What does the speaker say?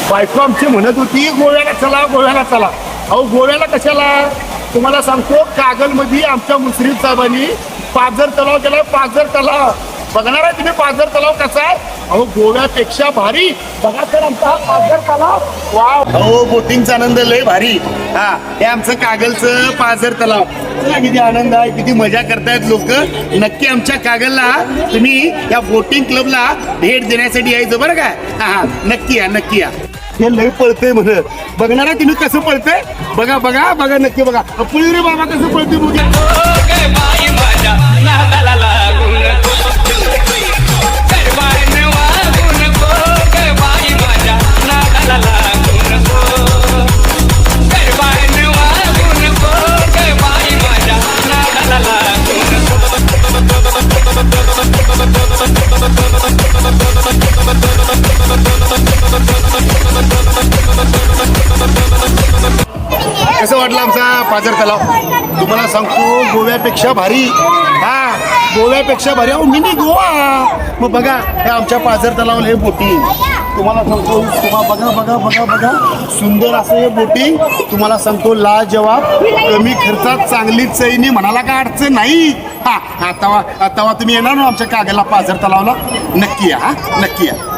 बायको आमची म्हणत होती गोव्याला चला गोव्याला चला. अहो गोव्याला कशाला तुम्हाला सांगतो, कागलमध्ये आमच्या मुश्रीफ साहेबांनी पाझर तलाव केला. पाझर तलाव बघणार आहे तुम्ही, पाझर तलाव कसा आहे? अहो गोव्यापेक्षा भारी. बघा तर आमचा हा पाझर तलाव. वाव, अहो बोटिंगचा आनंद लय भारी. हा, हे आमचं कागलचं पाझर तलाव. चला, किती आनंद आहे, किती मजा करतायत लोक. नक्की आमच्या कागलला तुम्ही या बोटिंग क्लबला भेट देण्यासाठी यायचं बरं का. हा, नक्की या, नक्की या. हे लय पळतंय म्हण, बघणार आहे तुम्ही कसं पळतंय. बघा बघा बघा, नक्की बघा. पळू रे बाबा कसं पळते बघा. कसं वाटलं आमचा पाझर तलाव? तुम्हाला सांगतो गोव्यापेक्षा भारी. हा, गोव्यापेक्षा भारी. अहो मिनी गोवा. मग बघा हे आमच्या पाझर तलावाला हे बोटिंग तुम्हाला सांगतो. बघा बघा बघा बघा, सुंदर असं हे बोटिंग तुम्हाला सांगतो. लाजवाब, कमी खर्चात चांगली चैनी, म्हणाला काय अडचण नाही. हा, आता तुम्ही येणार ना आमच्या कागलला पाझर तलावला, नक्की या. हा, नक्की या.